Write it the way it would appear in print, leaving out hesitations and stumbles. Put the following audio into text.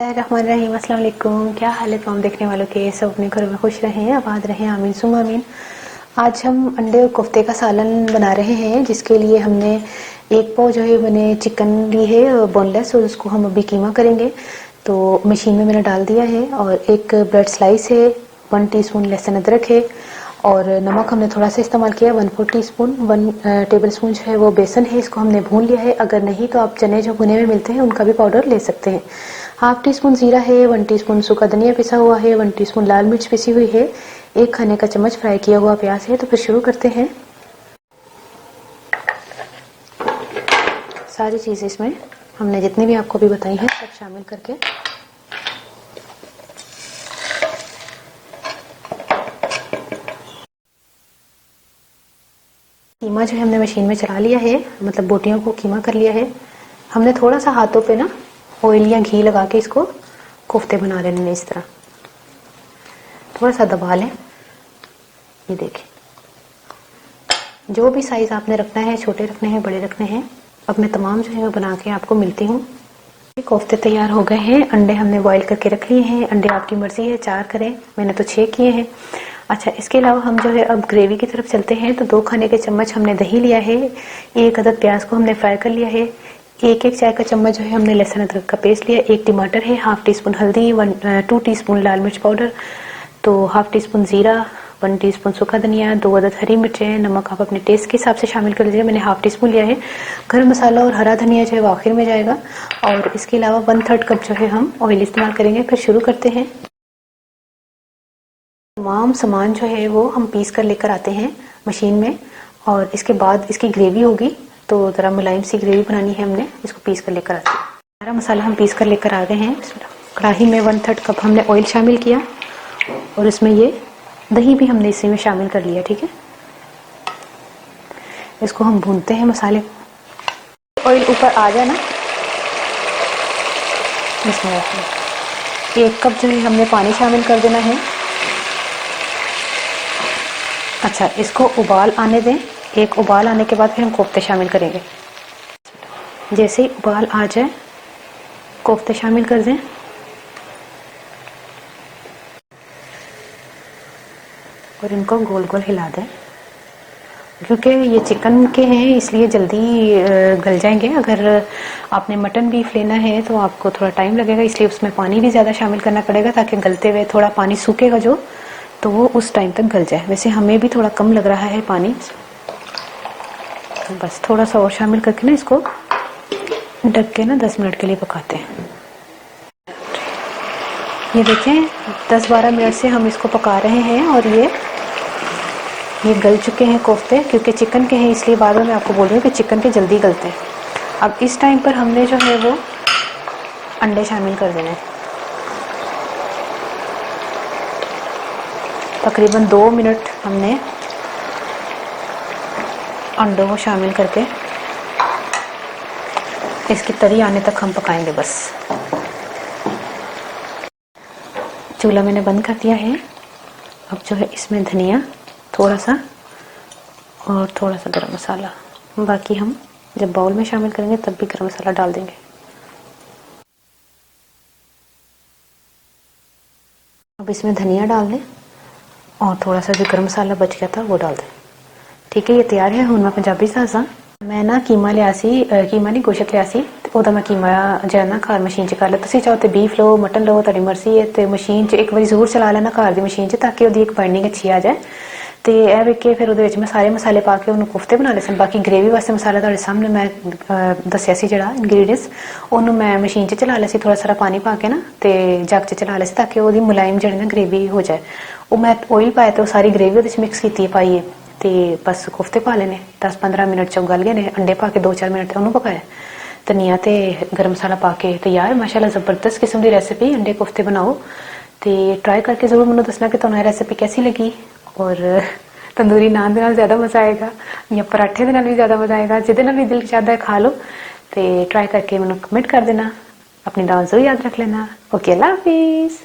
रहमान अस्सलाम वालेकुम। क्या हाल है तमाम देखने वालों के? सब अपने घरों में खुश रहें, आबाद रहें, आमीन सुम आमीन। आज हम अंडे और कोफ्ते का सालन बना रहे हैं, जिसके लिए हमने एक पाव जो है मैंने चिकन ली है बोनलेस, और उसको हम अभी कीमा करेंगे। तो मशीन में मैंने डाल दिया है, और एक ब्रेड स्लाइस है, 1 टीस्पून लहसुन अदरक है, और नमक हमने थोड़ा सा इस्तेमाल किया, 1/4 टीस्पून, 1 टेबल स्पून जो है वो बेसन है, इसको हमने भून लिया है। अगर नहीं तो आप चने जो भुने हुए मिलते हैं उनका भी पाउडर ले सकते हैं। 1/2 टीस्पून जीरा है, 1 टीस्पून सूखा धनिया पिसा हुआ है, 1 टीस्पून लाल मिर्च पिसी हुई है, 1 खाने का चम्मच फ्राई किया हुआ प्याज है। तो फिर शुरू करते हैं। सारी चीजें इसमें हमने जितनी भी आपको भी बताई हैं सब शामिल करके कीमा जो है हमने मशीन में चला लिया है, मतलब बोटियों को कीमा कर लिया है। हमने थोड़ा सा हाथों पे ना ऑयल या घी लगा के इसको कोफ्ते बना लेने, इस तरह थोड़ा सा दबा लें। ये देखिए, जो भी साइज आपने रखना है, छोटे रखने हैं, बड़े रखने हैं। अब मैं तमाम जो है मैं बना के आपको मिलती हूँ। कोफ्ते तैयार हो गए हैं। अंडे हमने बॉईल करके रख लिए हैं। अंडे आपकी मर्जी है 4 करें, मैंने तो 6 किए हैं। अच्छा, इसके अलावा हम जो है अब ग्रेवी की तरफ चलते हैं। तो 2 खाने के चम्मच हमने दही लिया है, 1 अदद प्याज को हमने फ्राई कर लिया है, 1 चाय का चम्मच जो है हमने लहसुन अदरक का पेस्ट लिया, 1 टमाटर है, 1/2 टीस्पून हल्दी, 2 टीस्पून लाल मिर्च पाउडर, तो 1/2 टीस्पून जीरा, 1 टीस्पून सूखा धनिया, 2 अदद हरी मिर्चें। नमक आप अपने टेस्ट के हिसाब से शामिल कर लीजिए, मैंने 1/2 टीस्पून लिया है। गरम मसाला और हरा धनिया जो है वो आखिर में जाएगा। और इसके अलावा 1/3 कप जो है हम ऑयल इस्तेमाल करेंगे। फिर शुरू करते हैं। तमाम सामान जो है वो हम पीस कर लेकर आते हैं मशीन में, और इसके बाद इसकी ग्रेवी होगी। तो ज़रा मुलायम सी ग्रेवी बनानी है, हमने इसको पीस कर लेकर आते हैं। सारा मसाला हम पीस कर लेकर आ गए हैं। कढ़ाई में 1/3 कप हमने ऑयल शामिल किया, और इसमें ये दही भी हमने इसी में शामिल कर लिया। ठीक है, इसको हम भूनते हैं मसाले। ऑयल ऊपर आ जाए ना, इसमें 1 कप जो है हमने पानी शामिल कर देना है। अच्छा, इसको उबाल आने दें। 1 उबाल आने के बाद फिर हम कोफ्ते शामिल करेंगे। जैसे ही उबाल आ जाए कोफ्ते शामिल कर दें, और इनको गोल गोल हिला दें। क्योंकि ये चिकन के हैं इसलिए जल्दी गल जाएंगे। अगर आपने मटन बीफ लेना है तो आपको थोड़ा टाइम लगेगा, इसलिए उसमें पानी भी ज़्यादा शामिल करना पड़ेगा, ताकि गलते हुए थोड़ा पानी सूखेगा जो, तो वो उस टाइम तक गल जाए। वैसे हमें भी थोड़ा कम लग रहा है पानी, तो बस थोड़ा सा और शामिल करके ना इसको ढक के ना 10 मिनट के लिए पकाते हैं। ये देखें, 10-12 मिनट से हम इसको पका रहे हैं, और ये गल चुके हैं कोफ्ते। क्योंकि चिकन के हैं इसलिए बाद में मैं आपको बोल रही हूँ कि चिकन के जल्दी गलते हैं। अब इस टाइम पर हमने जो है वो अंडे शामिल कर देने हैं। तकरीबन 2 मिनट हमने अंडों को शामिल करके इसकी तरी आने तक हम पकाएंगे बस। चूल्हा मैंने बंद कर दिया है। अब जो है इसमें धनिया थोड़ा सा, और थोड़ा सा गरम मसाला, बाकी हम जब बाउल में शामिल करेंगे तब भी गरम मसाला डाल देंगे। अब इसमें धनिया डाल दें, और थोड़ा सा जो गरम मसाला बच गया था वो डाल दें। ठीक है, ये तैयार है। हूँ मैं पंजाबी साजा, मैं ना कीमा लिया सी, कीमा नहीं गोश्त लिया सी, तो ओदा मैं कीमा जो है ना घर मशीन च कर लिया। तुसीं चाहो तो बीफ लो, मटन लो, तुहाडी मर्जी है। तो मशीन च एक बारी जरूर चला लेना घर दी मशीन च, ताकि ਉਹਦੀ एक बाइंडिंग अच्छी आ जाए। तो यह वे के फिर ਉਹਦੇ ਵਿੱਚ मैं सारे मसाले पा के ਉਹਨੂੰ कोफ्ते बना ले सन। बाकी ग्रेवी वास्ते मसाला ਤੁਹਾਡੇ सामने मैं दसिया सी ਜਿਹੜਾ इंग्रीडियंट्स, ਉਹਨੂੰ मैं मशीन च चला लिया सी, थोड़ा सारा पानी पा के ना, तो जग च चला लिया सी, ताकि ਉਹਦੀ मुलायम ਜਿਹੜੀ ना ग्रेवी हो जाए। वो मैं ऑयल पाया तो सारी ग्रेवी ਉਹਦੇ मिक्स की पाई है। तो बस कोफ्ते पा लेने, 10-15 मिनट च गल गए ने। अंडे पा के 2-4 मिनट उन्होंने पकाया, धनिया ते गरम मसाला पा के तैयार। माशाल्लाह ज़बरदस्त किस्म की रेसिपी, अंडे कोफ्ते बनाओ तो ट्राई करके ज़रूर मैंने दसना कि तुम्हें रेसिपी कैसी लगी। और तंदूरी नान के नाल ज़्यादा मज़ा आएगा, या पराठे के नाल भी ज़्यादा मज़ा आएगा, जिदे नाल भी दिल चाहता है खा लो। तो ट्राई करके मैंने कमेंट कर देना। अपनी दुआ ज़रूर याद रख लेना। ओके, अल्लाह हाफिज़।